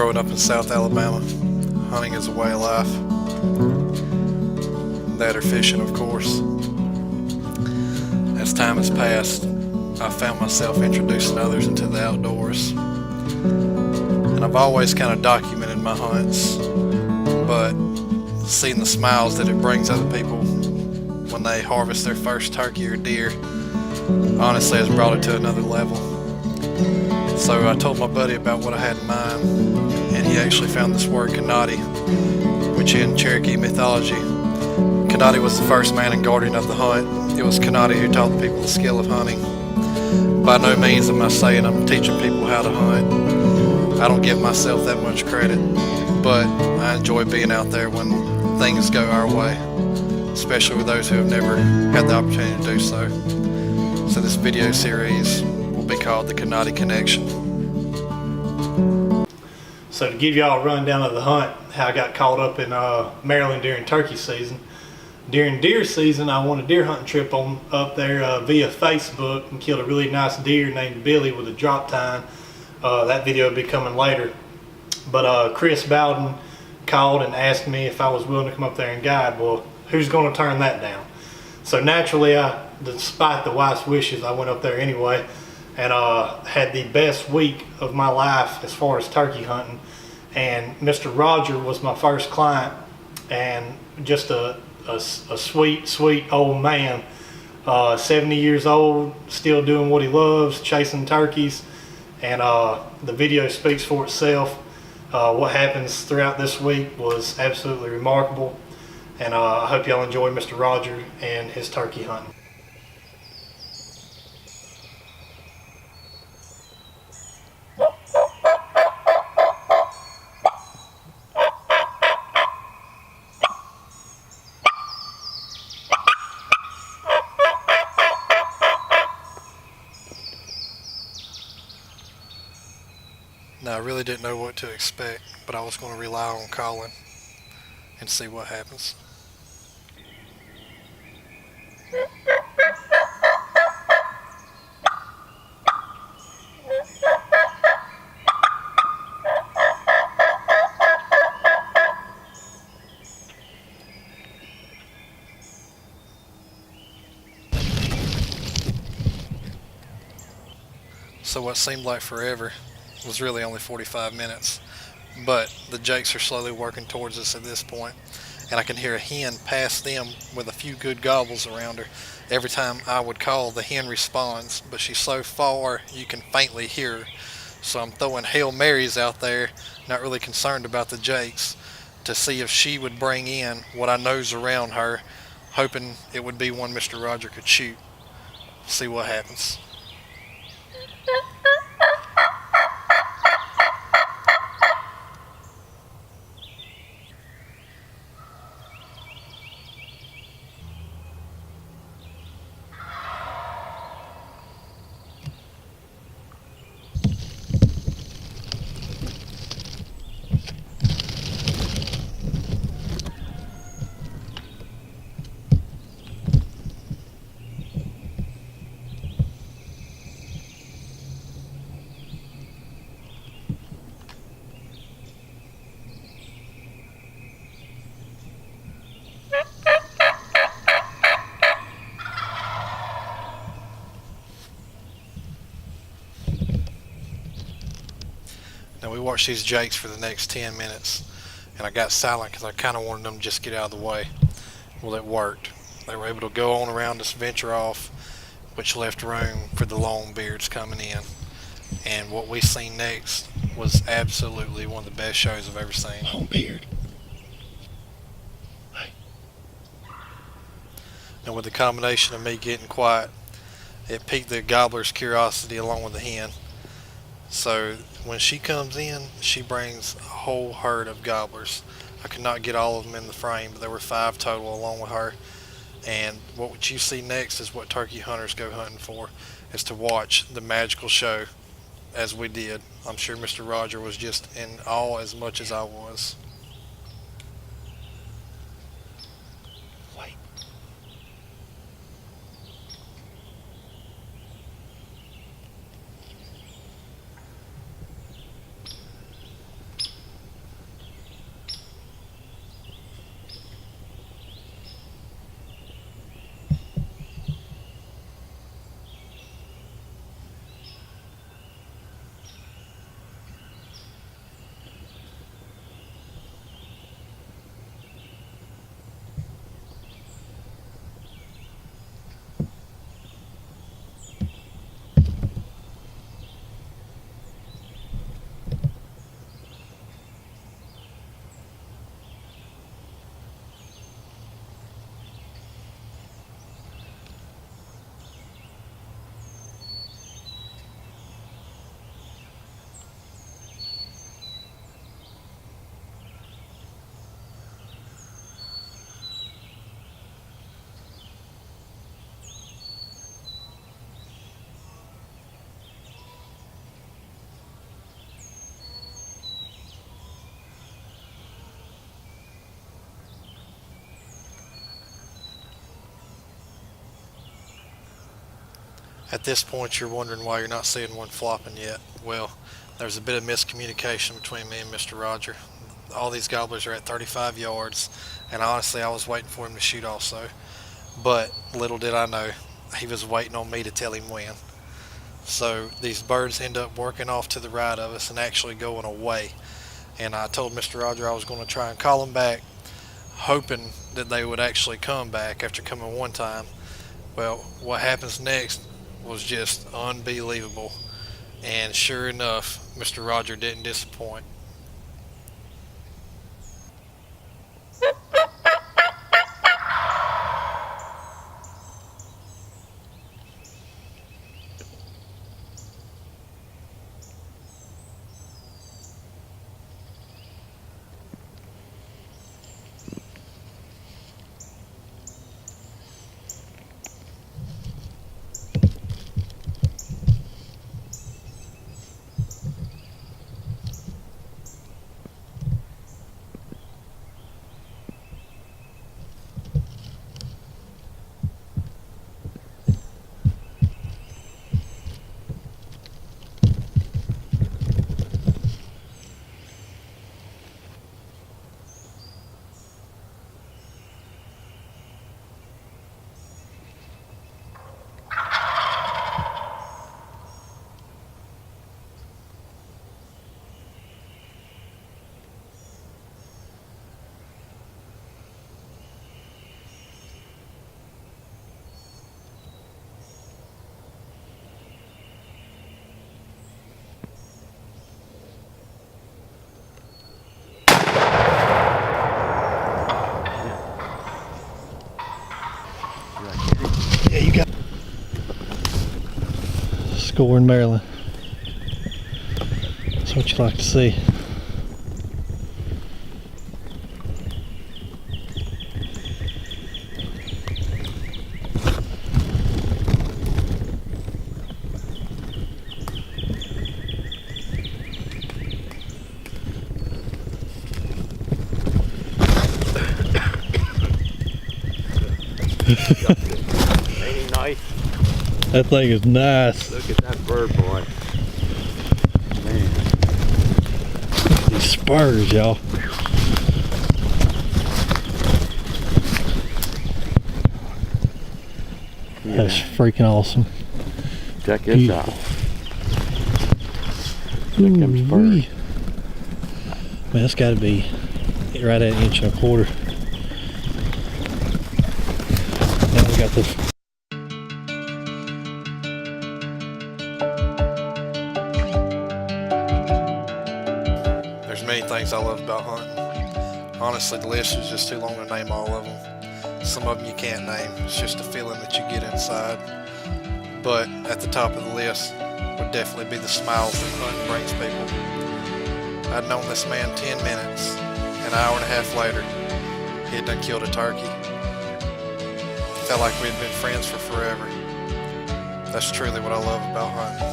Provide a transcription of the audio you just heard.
growing up in South Alabama, hunting is a way of life. That or fishing, of course. As time has passed, I found myself introducing others into the outdoors. And I've always kind of documented my hunts, but seeing the smiles that it brings other people when they harvest their first turkey or deer honestly has brought it to another level. So I told my buddy about what I had in mind, and he actually found this word Kanati, which in Cherokee mythology, Kanati was the first man and guardian of the hunt. It was Kanati who taught the people the skill of hunting. By no means am I saying I'm teaching people how to hunt. I don't give myself that much credit, but I enjoy being out there when things go our way, especially with those who have never had the opportunity to do so. So this video series will be called the Kanati Connection. So to give y'all a rundown of the hunt, how I got caught up in Maryland during turkey season. During deer season, I won a deer hunting trip up there via Facebook and killed a really nice deer named Billy with a drop tine. That video will be coming later. But Chris Bowden called and asked me if I was willing to come up there and guide. Well, who's going to turn that down? So naturally, despite the wife's wishes, I went up there anyway and had the best week of my life as far as turkey hunting. And Mr. Rodger was my first client, and just a sweet old man, 70 years old, still doing what he loves, chasing turkeys. And the video speaks for itself. What happens throughout this week was absolutely remarkable, and I hope y'all enjoy Mr. Rodger and his turkey hunting. Now, I really didn't know what to expect, but I was going to rely on calling and see what happens. So what seemed like forever was really only 45 minutes, but the jakes are slowly working towards us at this point, and I can hear a hen pass them with a few good gobbles around her. Every time I would call, the hen responds, but she's so far you can faintly hear her. So I'm throwing Hail Marys out there, not really concerned about the jakes, to see if she would bring in what I know's around her, hoping it would be one Mr. Rodger could shoot. See what happens. Now we watched these jakes for the next 10 minutes, and I got silent because I kind of wanted them to just get out of the way. Well, it worked. They were able to go on around us, venture off, which left room for the long beards coming in. And what we seen next was absolutely one of the best shows I've ever seen. Long beard. Hey. And with the combination of me getting quiet, it piqued the gobbler's curiosity along with the hen. So when she comes in, she brings a whole herd of gobblers. I could not get all of them in the frame, but there were 5 total along with her. And what you see next is what turkey hunters go hunting for, is to watch the magical show as we did. I'm sure Mr. Rodger was just in awe as much as I was. Wait. At this point, you're wondering why you're not seeing one flopping yet. Well, there's a bit of miscommunication between me and Mr. Rodger. All these gobblers are at 35 yards, and honestly, I was waiting for him to shoot also. But little did I know, he was waiting on me to tell him when. So these birds end up working off to the right of us and actually going away. And I told Mr. Rodger I was going to try and call them back, hoping that they would actually come back after coming one time. Well, what happens next was just unbelievable. And sure enough, Mr. Rodger didn't disappoint. Yeah, you got score in Maryland. That's what you like to see. Ain't he nice? That thing is nice. Look at that bird, boy. Man. These spurs, y'all. That's freaking awesome. Check this out. Look at them spurs. Man, that's got to be right at 1.25 inches. Now we got this. There's many things I love about hunting. Honestly, the list is just too long to name all of them. Some of them you can't name. It's just a feeling that you get inside. But at the top of the list would definitely be the smiles that hunting brings people. I'd known this man 10 minutes. An hour and a half later, he had done killed a turkey. Felt like we had been friends for forever. That's truly what I love about hunting.